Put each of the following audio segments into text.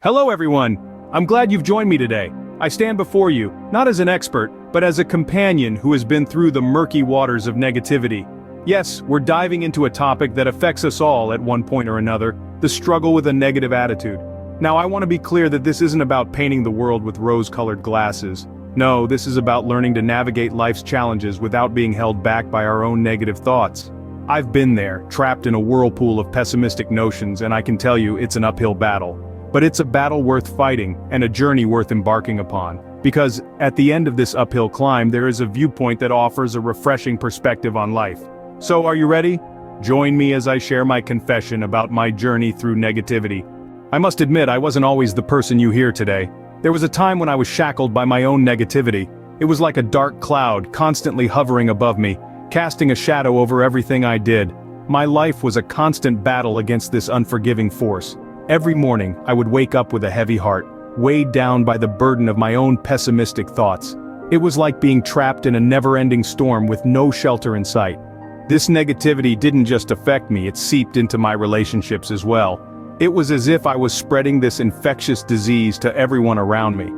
Hello everyone! I'm glad you've joined me today. I stand before you, not as an expert, but as a companion who has been through the murky waters of negativity. Yes, we're diving into a topic that affects us all at one point or another, the struggle with a negative attitude. Now I want to be clear that this isn't about painting the world with rose-colored glasses. No, this is about learning to navigate life's challenges without being held back by our own negative thoughts. I've been there, trapped in a whirlpool of pessimistic notions, and I can tell you it's an uphill battle. But it's a battle worth fighting, and a journey worth embarking upon. Because, at the end of this uphill climb there is a viewpoint that offers a refreshing perspective on life. So are you ready? Join me as I share my confession about my journey through negativity. I must admit I wasn't always the person you hear today. There was a time when I was shackled by my own negativity. It was like a dark cloud constantly hovering above me, casting a shadow over everything I did. My life was a constant battle against this unforgiving force. Every morning, I would wake up with a heavy heart, weighed down by the burden of my own pessimistic thoughts. It was like being trapped in a never-ending storm with no shelter in sight. This negativity didn't just affect me, it seeped into my relationships as well. It was as if I was spreading this infectious disease to everyone around me.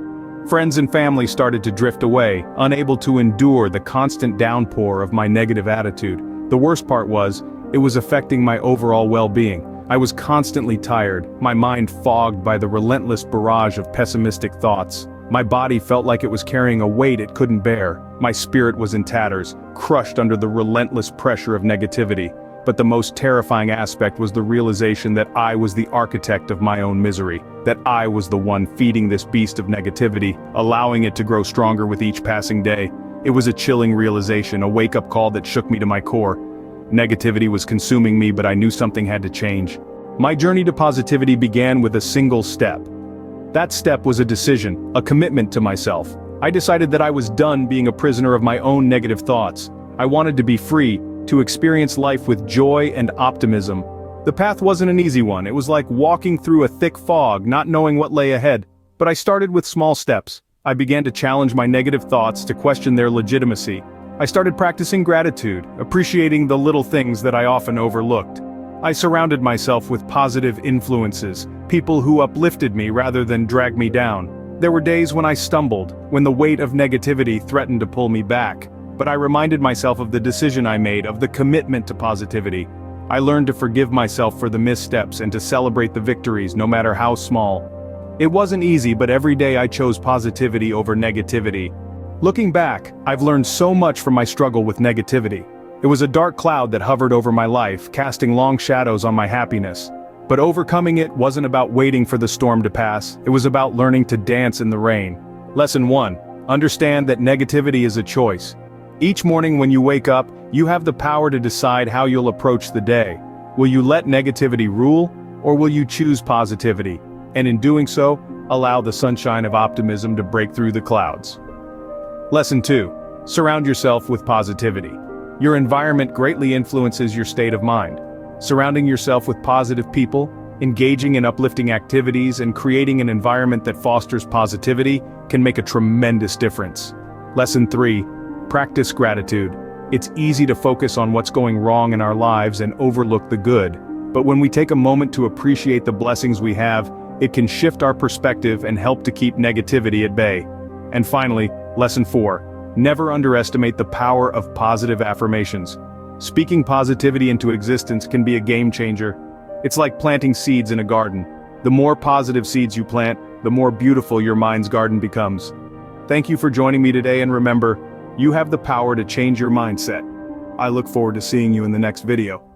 Friends and family started to drift away, unable to endure the constant downpour of my negative attitude. The worst part was, it was affecting my overall well-being. I was constantly tired, my mind fogged by the relentless barrage of pessimistic thoughts. My body felt like it was carrying a weight it couldn't bear. My spirit was in tatters, crushed under the relentless pressure of negativity. But the most terrifying aspect was the realization that I was the architect of my own misery, that I was the one feeding this beast of negativity, allowing it to grow stronger with each passing day. It was a chilling realization, a wake-up call that shook me to my core. Negativity was consuming me, but I knew something had to change. My journey to positivity began with a single step. That step was a decision, a commitment to myself. I decided that I was done being a prisoner of my own negative thoughts. I wanted to be free, to experience life with joy and optimism. The path wasn't an easy one, it was like walking through a thick fog, not knowing what lay ahead. But I started with small steps. I began to challenge my negative thoughts, to question their legitimacy. I started practicing gratitude, appreciating the little things that I often overlooked. I surrounded myself with positive influences, people who uplifted me rather than drag me down. There were days when I stumbled, when the weight of negativity threatened to pull me back. But I reminded myself of the decision I made, of the commitment to positivity. I learned to forgive myself for the missteps and to celebrate the victories, no matter how small. It wasn't easy, but every day I chose positivity over negativity. Looking back, I've learned so much from my struggle with negativity. It was a dark cloud that hovered over my life, casting long shadows on my happiness. But overcoming it wasn't about waiting for the storm to pass, it was about learning to dance in the rain. Lesson 1. Understand that negativity is a choice. Each morning when you wake up, you have the power to decide how you'll approach the day. Will you let negativity rule, or will you choose positivity? And in doing so, allow the sunshine of optimism to break through the clouds. Lesson 2. Surround yourself with positivity. Your environment greatly influences your state of mind. Surrounding yourself with positive people, engaging in uplifting activities, and creating an environment that fosters positivity can make a tremendous difference. Lesson 3. Practice gratitude. It's easy to focus on what's going wrong in our lives and overlook the good. But when we take a moment to appreciate the blessings we have, it can shift our perspective and help to keep negativity at bay. And finally, Lesson 4. Never underestimate the power of positive affirmations. Speaking positivity into existence can be a game changer. It's like planting seeds in a garden. The more positive seeds you plant, the more beautiful your mind's garden becomes. Thank you for joining me today, and remember, you have the power to change your mindset. I look forward to seeing you in the next video.